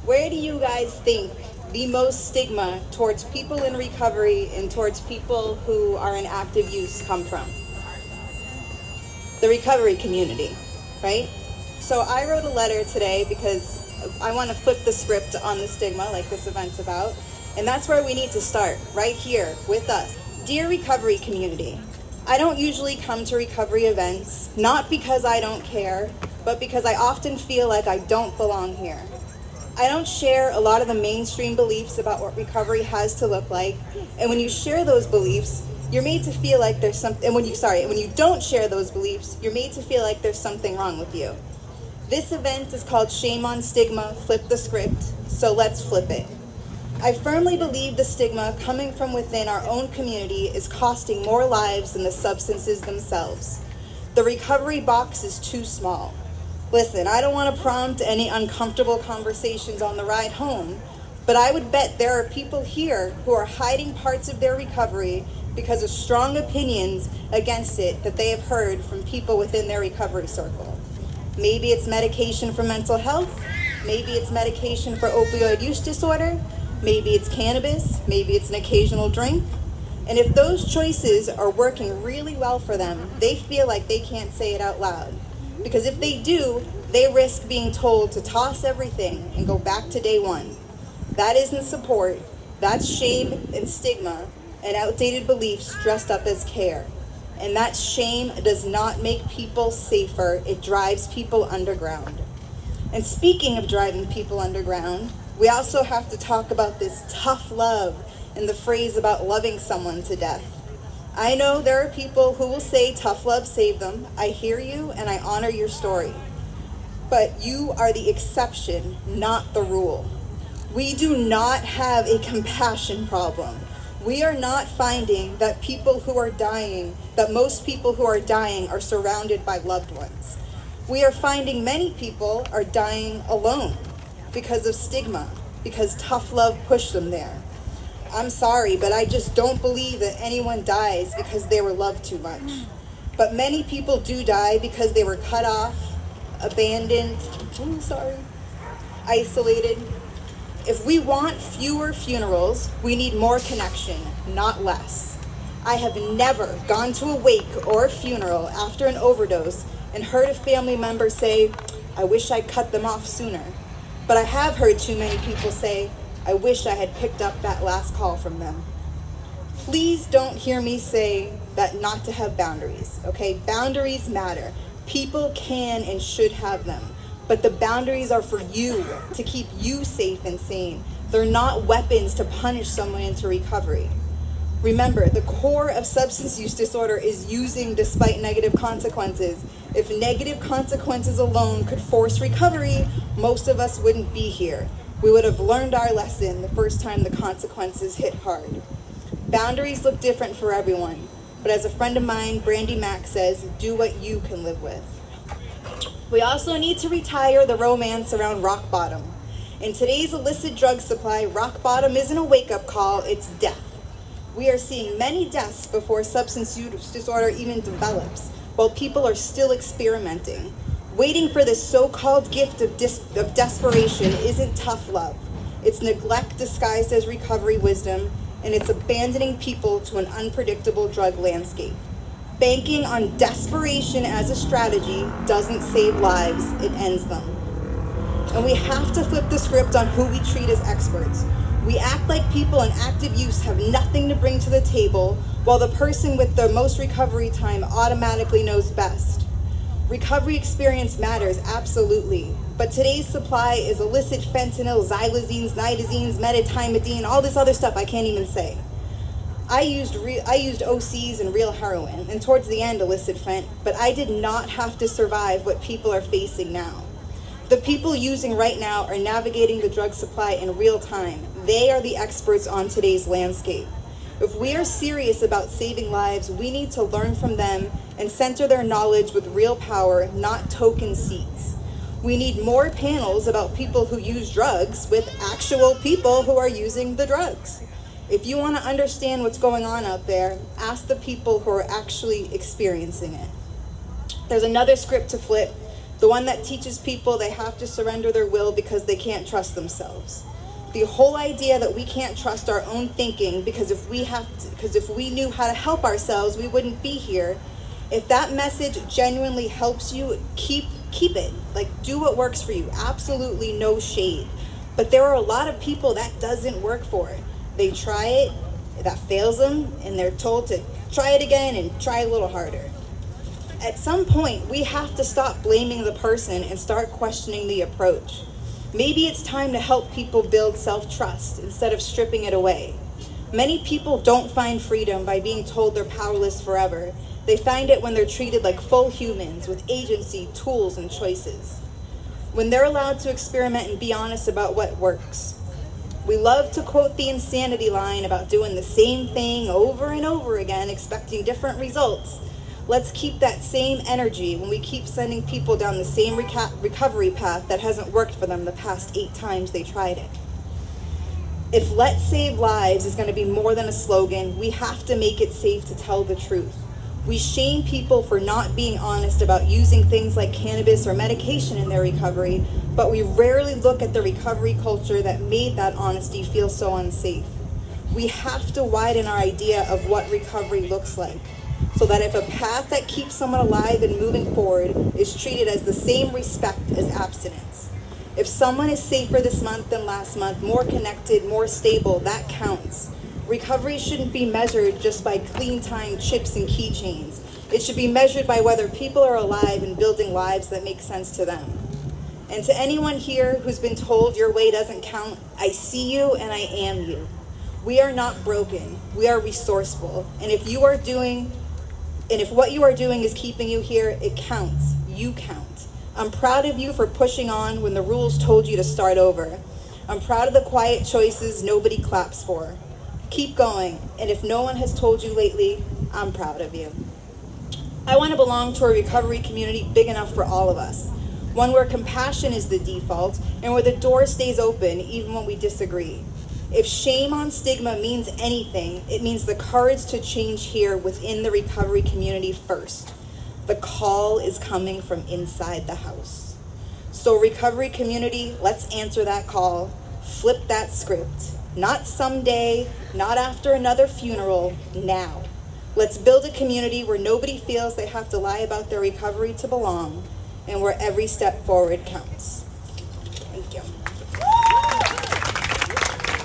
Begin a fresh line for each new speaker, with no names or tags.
Where do you guys think the most stigma towards people in recovery and towards people who are in active use come from? The recovery community, right? So I wrote a letter today because I want to flip the script on the stigma like this event's about. And that's where we need to start, right here with us. Dear recovery community, I don't usually come to recovery events, not because I don't care, but because I often feel like I don't belong here. I don't share a lot of the mainstream beliefs about what recovery has to look like. And when you share those beliefs, you're made to feel like there's something, and when you don't share those beliefs, you're made to feel like there's something wrong with you. This event is called Shame on Stigma, Flip the Script, so let's flip it. I firmly believe the stigma coming from within our own community is costing more lives than the substances themselves. The recovery box is too small. Listen, I don't want to prompt any uncomfortable conversations on the ride home, but I would bet there are people here who are hiding parts of their recovery because of strong opinions against it that they have heard from people within their recovery circle. Maybe it's medication for mental health, maybe it's medication for opioid use disorder, maybe it's cannabis, maybe it's an occasional drink. And if those choices are working really well for them, they feel like they can't say it out loud. Because if they do, they risk being told to toss everything and go back to day one. That isn't support, that's shame and stigma and outdated beliefs dressed up as care. And that shame does not make people safer, it drives people underground. And speaking of driving people underground, we also have to talk about this tough love and the phrase about loving someone to death. I know there are people who will say tough love saved them. I hear you and I honor your story. But you are the exception, not the rule. We do not have a compassion problem. We are not finding that most people who are dying are surrounded by loved ones. We are finding many people are dying alone because of stigma, because tough love pushed them there. I'm sorry, but I just don't believe that anyone dies because they were loved too much. But many people do die because they were cut off, abandoned, isolated. If we want fewer funerals, we need more connection, not less. I have never gone to a wake or a funeral after an overdose and heard a family member say, I wish I cut them off sooner. But I have heard too many people say, I wish I had picked up that last call from them. Please don't hear me say that not to have boundaries, okay? Boundaries matter. People can and should have them. But the boundaries are for you, to keep you safe and sane. They're not weapons to punish someone into recovery. Remember, the core of substance use disorder is using despite negative consequences. If negative consequences alone could force recovery, most of us wouldn't be here. We would have learned our lesson the first time the consequences hit hard. Boundaries look different for everyone, but as a friend of mine, Brandy Mack says, do what you can live with. We also need to retire the romance around rock bottom. In today's illicit drug supply, rock bottom isn't a wake-up call, it's death. We are seeing many deaths before substance use disorder even develops, while people are still experimenting. Waiting for this so-called gift of desperation isn't tough love. It's neglect disguised as recovery wisdom, and it's abandoning people to an unpredictable drug landscape. Banking on desperation as a strategy doesn't save lives, it ends them. And we have to flip the script on who we treat as experts. We act like people in active use have nothing to bring to the table, while the person with the most recovery time automatically knows best. Recovery experience matters, absolutely, but today's supply is illicit fentanyl, xylazines, nitazines, medetimidine, all this other stuff I can't even say. I used OCs and real heroin, and towards the end illicit fent, but I did not have to survive what people are facing now. The people using right now are navigating the drug supply in real time. They are the experts on today's landscape. If we are serious about saving lives, we need to learn from them and center their knowledge with real power, not token seats. We need more panels about people who use drugs with actual people who are using the drugs. If you want to understand what's going on out there, ask the people who are actually experiencing it. There's another script to flip. The one that teaches people they have to surrender their will because they can't trust themselves. The whole idea that we can't trust our own thinking because if we knew how to help ourselves, we wouldn't be here. If that message genuinely helps you, keep it. Like, do what works for you. Absolutely no shade. But there are a lot of people that doesn't work for. They try it, that fails them, and they're told to try it again and try a little harder. At some point, we have to stop blaming the person and start questioning the approach. Maybe it's time to help people build self-trust instead of stripping it away. Many people don't find freedom by being told they're powerless forever. They find it when they're treated like full humans with agency, tools, and choices. When they're allowed to experiment and be honest about what works. We love to quote the insanity line about doing the same thing over and over again, expecting different results. Let's keep that same energy when we keep sending people down the same recovery path that hasn't worked for them the past 8 times they tried it. If Let's Save Lives is going to be more than a slogan, we have to make it safe to tell the truth. We shame people for not being honest about using things like cannabis or medication in their recovery, but we rarely look at the recovery culture that made that honesty feel so unsafe. We have to widen our idea of what recovery looks like, so that if a path that keeps someone alive and moving forward is treated as the same respect as abstinence. If someone is safer this month than last month, more connected, more stable, that counts. Recovery shouldn't be measured just by clean time, chips, and keychains. It should be measured by whether people are alive and building lives that make sense to them. And to anyone here who's been told your way doesn't count, I see you and I am you. We are not broken. We are resourceful. And if what you are doing is keeping you here, it counts. You count. I'm proud of you for pushing on when the rules told you to start over. I'm proud of the quiet choices nobody claps for. Keep going, and if no one has told you lately, I'm proud of you. I want to belong to a recovery community big enough for all of us. One where compassion is the default, and where the door stays open even when we disagree. If shame on stigma means anything, it means the courage to change here within the recovery community first. The call is coming from inside the house. So recovery community, let's answer that call. Flip that script. Not someday, not after another funeral, now. Let's build a community where nobody feels they have to lie about their recovery to belong, and where every step forward counts.